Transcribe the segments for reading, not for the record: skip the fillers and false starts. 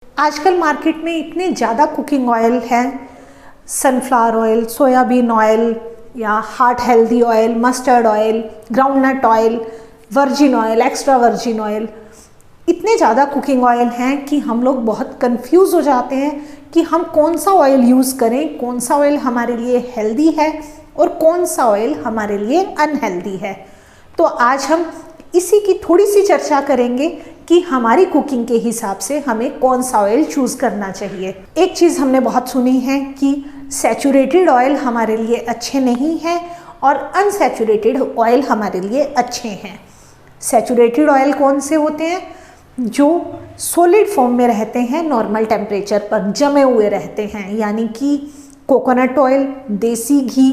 आजकल मार्केट में इतने ज़्यादा कुकिंग ऑयल हैं, सनफ्लावर ऑयल, सोयाबीन ऑयल या heart healthy oil, mustard oil, groundnut oil, virgin oil, extra virgin oil, इतने ज़्यादा कुकिंग ऑयल हैं कि हम लोग बहुत कंफ्यूज हो जाते हैं कि हम कौन सा ऑयल यूज़ करें, कौन सा ऑयल हमारे लिए हेल्दी है और कौन सा ऑयल हमारे लिए अनहेल्दी है। तो आज हम इसी की थोड़ी सी चर्चा करेंगे कि हमारी कुकिंग के हिसाब से हमें कौन सा ऑयल चूज़ करना चाहिए। एक चीज़ हमने बहुत सुनी है कि सैचुरेटेड ऑयल हमारे लिए अच्छे नहीं हैं और अनसैचुरेटेड ऑयल हमारे लिए अच्छे हैं। सैचुरेटेड ऑयल कौन से होते हैं? जो सॉलिड फॉर्म में रहते हैं, नॉर्मल टेम्परेचर पर जमे हुए रहते हैं, यानी कि कोकोनट ऑयल, देसी घी,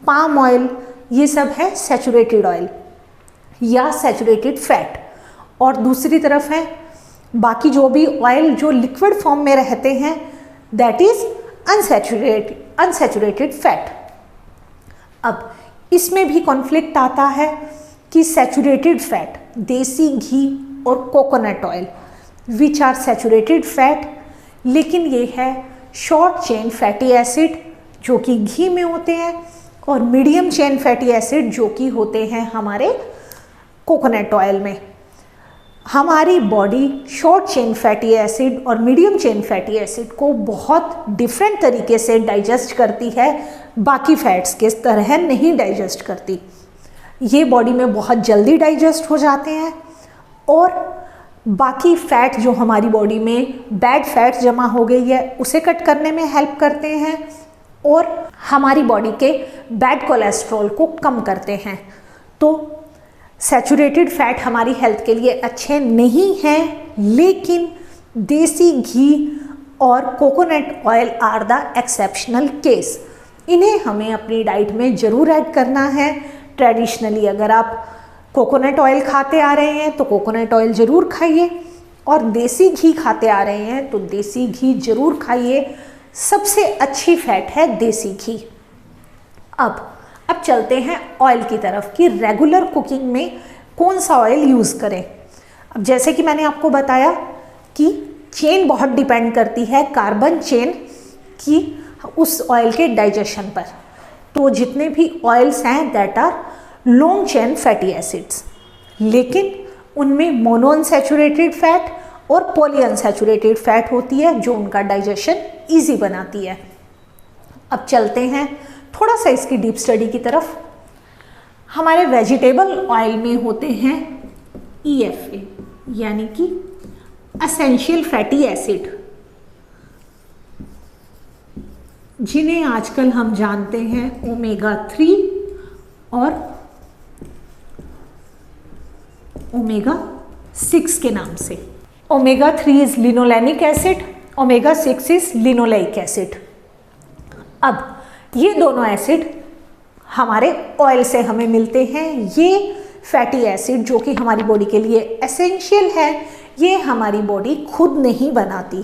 पाम ऑयल, ये सब है सैचुरेटेड ऑयल या सैचुरेटेड फैट। और दूसरी तरफ है बाकी जो भी ऑयल जो लिक्विड फॉर्म में रहते हैं, दैट इज अनसैचुरेटेड फैट। अब इसमें भी कॉन्फ्लिक्ट आता है कि सैचुरेटेड फैट, देसी घी और coconut oil which are saturated fat, लेकिन ये है शॉर्ट चेन फैटी एसिड जो कि घी में होते हैं और मीडियम चेन फैटी एसिड जो कि होते हैं हमारे कोकोनट ऑयल में। हमारी body short chain fatty acid और मीडियम चेन फैटी एसिड को बहुत डिफरेंट तरीके से डाइजेस्ट करती है, बाकी फैट्स के तरह नहीं डाइजेस्ट करती। ये बॉडी में बहुत जल्दी डाइजेस्ट हो जाते हैं और बाकी फैट जो हमारी बॉडी में बैड फैट जमा हो गई है उसे कट करने में हेल्प करते हैं और हमारी बॉडी के बैड कोलेस्ट्रॉल को कम करते हैं। तो सैचुरेटेड फैट हमारी हेल्थ के लिए अच्छे नहीं हैं, लेकिन देसी घी और coconut oil are the exceptional case. इन्हें हमें अपनी डाइट में ज़रूर ऐड करना है। ट्रेडिशनली अगर आप कोकोनट ऑयल खाते आ रहे हैं तो कोकोनट ऑयल ज़रूर खाइए और देसी घी खाते आ रहे हैं तो देसी घी ज़रूर खाइए। सबसे अच्छी फैट है देसी घी। अब चलते हैं ऑयल की तरफ कि रेगुलर कुकिंग में कौन सा ऑयल यूज़ करें। अब जैसे कि मैंने आपको बताया कि चेन बहुत डिपेंड करती है कार्बन चेन की उस ऑयल के डाइजेशन पर। तो जितने भी ऑयल्स हैं that are long chain fatty acids, लेकिन उनमें मोनो अनसैचुरेटेड फैट और पॉली अनसैचुरेटेड फैट होती है जो उनका डाइजेशन ईजी बनाती है। अब चलते हैं थोड़ा सा इसकी डीप स्टडी की तरफ। हमारे वेजिटेबल ऑयल में होते हैं EFA यानी कि एसेंशियल फैटी एसिड, जिन्हें आजकल हम जानते हैं ओमेगा 3 और ओमेगा 6 के नाम से। Omega 3 is linolenic acid, omega 6 is linoleic acid. अब ये दोनों एसिड हमारे ऑयल से हमें मिलते हैं। ये फैटी एसिड जो कि हमारी बॉडी के लिए एसेंशियल है, ये हमारी बॉडी खुद नहीं बनाती,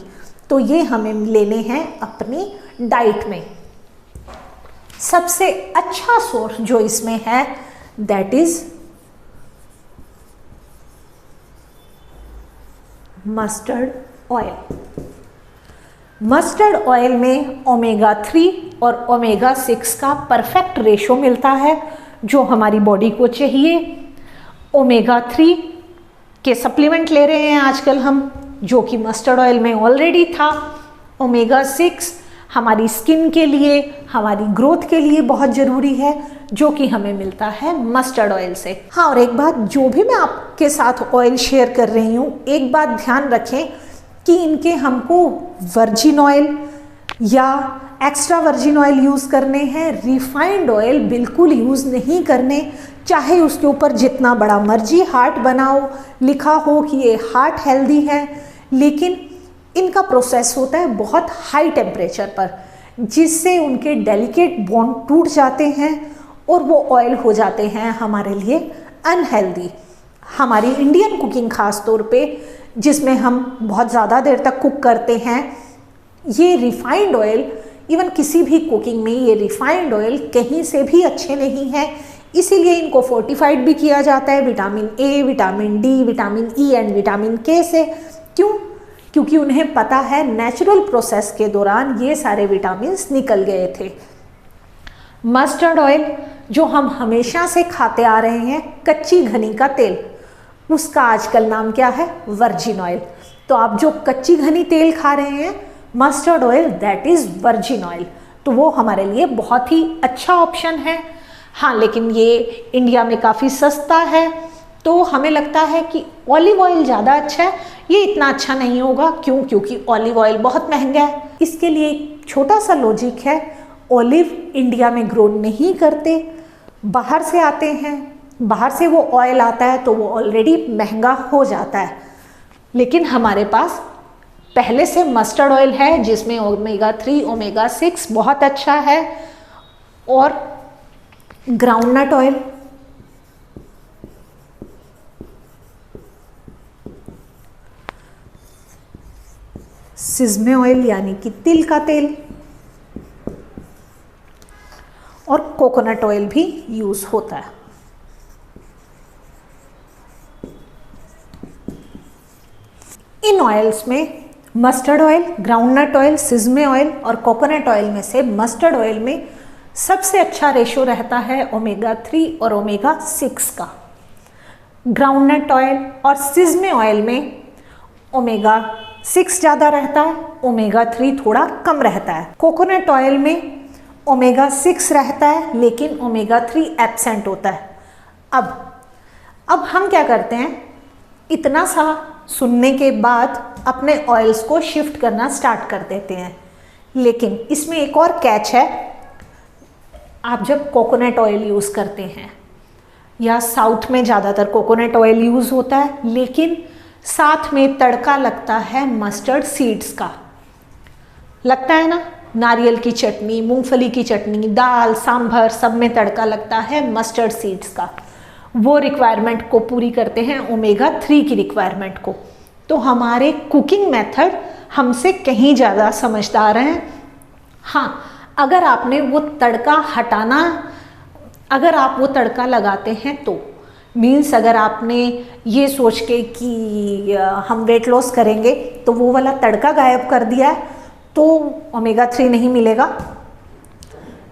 तो ये हमें लेने हैं अपनी डाइट में। सबसे अच्छा सोर्स जो इसमें है that is mustard oil. Mustard oil में ओमेगा 3 और ओमेगा 6 का परफेक्ट रेशो मिलता है जो हमारी बॉडी को चाहिए। ओमेगा 3 के सप्लीमेंट ले रहे हैं आजकल हम, जो कि मस्टर्ड ऑयल में ऑलरेडी था। ओमेगा 6 हमारी स्किन के लिए, हमारी ग्रोथ के लिए बहुत ज़रूरी है, जो कि हमें मिलता है मस्टर्ड ऑयल से। हाँ, और एक बात, जो भी मैं आपके साथ ऑयल शेयर कर रही हूँ, एक बात ध्यान रखें कि इनके हमको वर्जिन ऑयल या एक्स्ट्रा वर्जिन ऑयल यूज़ करने हैं, रिफाइंड ऑयल बिल्कुल यूज़ नहीं करने। चाहे उसके ऊपर जितना बड़ा मर्जी हार्ट बनाओ, लिखा हो कि ये हार्ट हेल्दी है, लेकिन इनका प्रोसेस होता है बहुत हाई टेम्परेचर पर, जिससे उनके डेलिकेट बॉन्ड टूट जाते हैं और वो ऑयल हो जाते हैं हमारे लिए अनहेल्दी। हमारी इंडियन कुकिंग खास तौर पे, जिसमें हम बहुत ज़्यादा देर तक कुक करते हैं, ये रिफाइंड ऑयल, इवन किसी भी कुकिंग में ये रिफाइंड ऑयल कहीं से भी अच्छे नहीं हैं। इसीलिए इनको फोर्टिफाइड भी किया जाता है vitamin A, vitamin D, vitamin E and vitamin के से। क्यों? क्योंकि उन्हें पता है नेचुरल प्रोसेस के दौरान ये सारे विटामिन्स निकल गए थे। मस्टर्ड ऑयल जो हम हमेशा से खाते आ रहे हैं, कच्ची घनी का तेल, उसका आजकल नाम क्या है? Virgin oil. तो आप जो कच्ची घनी तेल खा रहे हैं mustard oil, that is virgin oil. तो वो हमारे लिए बहुत ही अच्छा ऑप्शन है। हाँ, लेकिन ये इंडिया में काफ़ी सस्ता है, तो हमें लगता है कि ऑलिव ऑयल ज़्यादा अच्छा है। ये इतना अच्छा नहीं होगा, क्यों? क्योंकि ऑलिव ऑयल बहुत महंगा है। इसके लिए एक छोटा सा लॉजिक है, ऑलिव इंडिया में ग्रो नहीं करते, बाहर से आते हैं, बाहर से वो ऑयल आता है तो वो ऑलरेडी महंगा हो जाता है। लेकिन हमारे पास पहले से मस्टर्ड ऑयल है जिसमें ओमेगा 3 ओमेगा 6 बहुत अच्छा है, और ग्राउंडनट ऑयल, सिसमे ऑयल यानी कि तिल का तेल, और कोकोनट ऑयल भी यूज होता है। इन ऑयल्स में mustard oil, groundnut oil, sesame oil और कोकोनट ऑयल में से मस्टर्ड ऑयल में सबसे अच्छा रेशो रहता है ओमेगा 3 और ओमेगा 6 का। ग्राउंडनट ऑयल और सिसमे ऑयल में ओमेगा 6 ज़्यादा रहता है, ओमेगा 3 थोड़ा कम रहता है। कोकोनट ऑयल में ओमेगा 6 रहता है लेकिन ओमेगा 3 एब्सेंट होता है। अब हम क्या करते हैं, इतना सा सुनने के बाद अपने ऑयल्स को शिफ्ट करना स्टार्ट कर देते हैं। लेकिन इसमें एक और कैच है, आप जब कोकोनट ऑयल यूज़ करते हैं, या साउथ में ज़्यादातर कोकोनट ऑयल यूज़ होता है, लेकिन साथ में तड़का लगता है मस्टर्ड सीड्स का, लगता है ना, नारियल की चटनी, मूंगफली की चटनी, दाल, सांभर, सब में तड़का लगता है मस्टर्ड सीड्स का। वो रिक्वायरमेंट को पूरी करते हैं, ओमेगा 3 की रिक्वायरमेंट को। तो हमारे कुकिंग मेथड हमसे कहीं ज़्यादा समझदार हैं। हाँ, अगर आपने वो तड़का हटाना, अगर आप वो तड़का लगाते हैं तो मीन्स अगर आपने ये सोच के कि हम वेट लॉस करेंगे तो वो वाला तड़का गायब कर दिया है, तो ओमेगा 3 नहीं मिलेगा।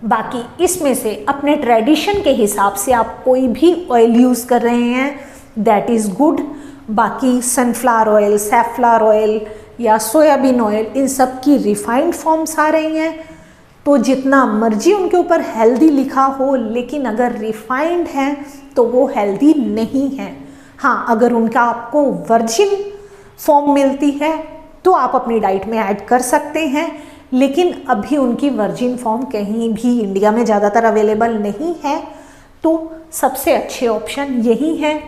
बाकी इसमें से अपने ट्रेडिशन के हिसाब से आप कोई भी ऑयल यूज़ कर रहे हैं, दैट इज़ गुड। बाकी सनफ्लावर ऑयल, सैफफ्लावर ऑयल या सोयाबीन ऑयल, इन सब की रिफाइंड फॉर्म्स आ रही हैं, तो जितना मर्जी उनके ऊपर हेल्दी लिखा हो, लेकिन अगर रिफाइंड है तो वो हेल्दी नहीं है। हाँ, अगर उनका आपको वर्जिन फॉर्म मिलती है तो आप अपनी डाइट में ऐड कर सकते हैं, लेकिन अभी उनकी वर्जिन फॉर्म कहीं भी इंडिया में ज़्यादातर अवेलेबल नहीं है। तो सबसे अच्छे ऑप्शन यही हैं।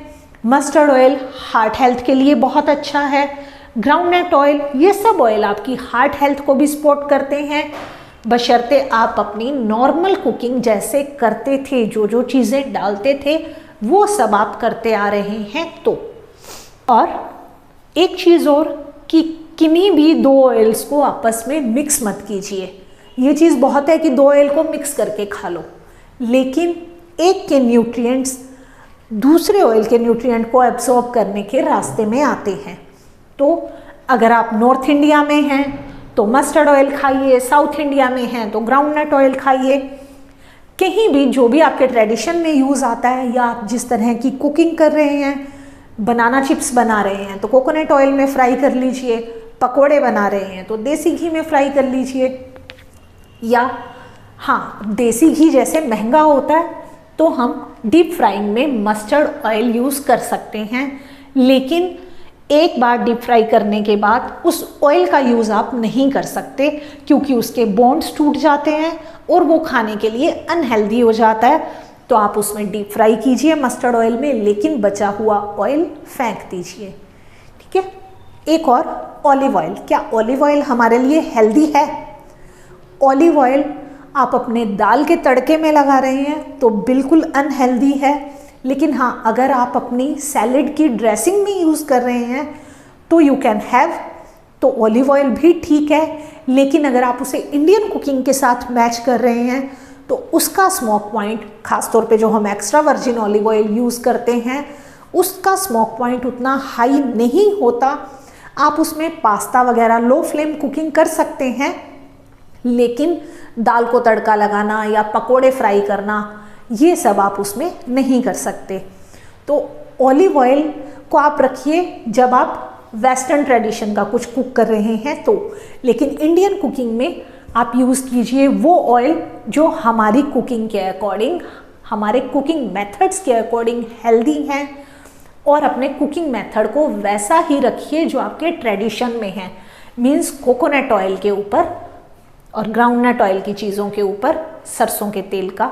मस्टर्ड ऑयल हार्ट हेल्थ के लिए बहुत अच्छा है, ग्राउंडनट ऑयल, ये सब ऑयल आपकी हार्ट हेल्थ को भी सपोर्ट करते हैं, बशर्ते आप अपनी नॉर्मल कुकिंग जैसे करते थे, जो जो चीज़ें डालते थे वो सब आप करते आ रहे हैं तो। और एक चीज़ और कि किन्हीं भी दो ऑयल्स को आपस में मिक्स मत कीजिए। ये चीज़ बहुत है कि दो ऑयल को मिक्स करके खा लो, लेकिन एक के न्यूट्रिएंट्स दूसरे ऑयल के न्यूट्रिएंट को एब्सॉर्ब करने के रास्ते में आते हैं। तो अगर आप नॉर्थ इंडिया में हैं तो मस्टर्ड ऑयल खाइए, साउथ इंडिया में हैं तो ग्राउंडनट ऑयल खाइए। कहीं भी जो भी आपके ट्रेडिशन में यूज़ आता है, या आप जिस तरह की कुकिंग कर रहे हैं, बनाना चिप्स बना रहे हैं तो कोकोनट ऑयल में फ्राई कर लीजिए, पकोड़े बना रहे हैं तो देसी घी में फ्राई कर लीजिए, या हाँ, देसी घी जैसे महंगा होता है तो हम डीप फ्राइंग में मस्टर्ड ऑयल यूज़ कर सकते हैं, लेकिन एक बार डीप फ्राई करने के बाद उस ऑयल का यूज़ आप नहीं कर सकते, क्योंकि उसके बॉन्ड्स टूट जाते हैं और वो खाने के लिए अनहेल्दी हो जाता है। तो आप उसमें डीप फ्राई कीजिए मस्टर्ड ऑयल में, लेकिन बचा हुआ ऑयल फेंक दीजिए। ठीक है। एक और ऑलिव ऑयल, क्या ऑलिव ऑयल हमारे लिए हेल्दी है? ऑलिव ऑयल आप अपने दाल के तड़के में लगा रहे हैं तो बिल्कुल अनहेल्दी है, लेकिन हाँ, अगर आप अपनी सैलेड की ड्रेसिंग में यूज़ कर रहे हैं तो यू कैन हैव, तो ऑलिव ऑयल भी ठीक है। लेकिन अगर आप उसे इंडियन कुकिंग के साथ मैच कर रहे हैं तो उसका स्मोक पॉइंट, खासतौर पे जो हम extra virgin olive oil use करते हैं, उसका स्मोक पॉइंट उतना हाई नहीं होता। आप उसमें पास्ता वगैरह लो फ्लेम कुकिंग कर सकते हैं, लेकिन दाल को तड़का लगाना या पकोड़े फ्राई करना ये सब आप उसमें नहीं कर सकते। तो ऑलिव ऑयल को आप रखिए जब आप वेस्टर्न ट्रेडिशन का कुछ कुक कर रहे हैं तो, लेकिन इंडियन कुकिंग में आप यूज़ कीजिए वो ऑयल जो हमारी कुकिंग के अकॉर्डिंग, हमारे कुकिंग मेथड्स के अकॉर्डिंग हेल्दी हैं, और अपने कुकिंग मेथड को वैसा ही रखिए जो आपके ट्रेडिशन में है। मीन्स कोकोनट ऑयल के ऊपर और ग्राउंडनट ऑयल की चीज़ों के ऊपर सरसों के तेल का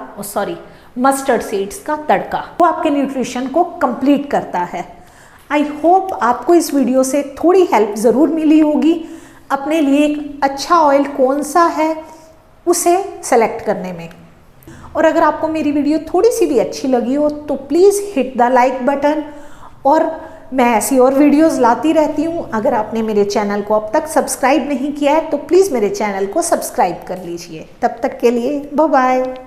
मस्टर्ड सीड्स का तड़का, वो आपके न्यूट्रिशन को कंप्लीट करता है। आई होप आपको इस वीडियो से थोड़ी हेल्प ज़रूर मिली होगी अपने लिए एक अच्छा ऑयल कौन सा है उसे सेलेक्ट करने में। और अगर आपको मेरी वीडियो थोड़ी सी भी अच्छी लगी हो तो please hit the like button, और मैं ऐसी और वीडियोस लाती रहती हूँ। अगर आपने मेरे चैनल को अब तक सब्सक्राइब नहीं किया है तो प्लीज़ मेरे चैनल को सब्सक्राइब कर लीजिए। तब तक के लिए बाय बाय।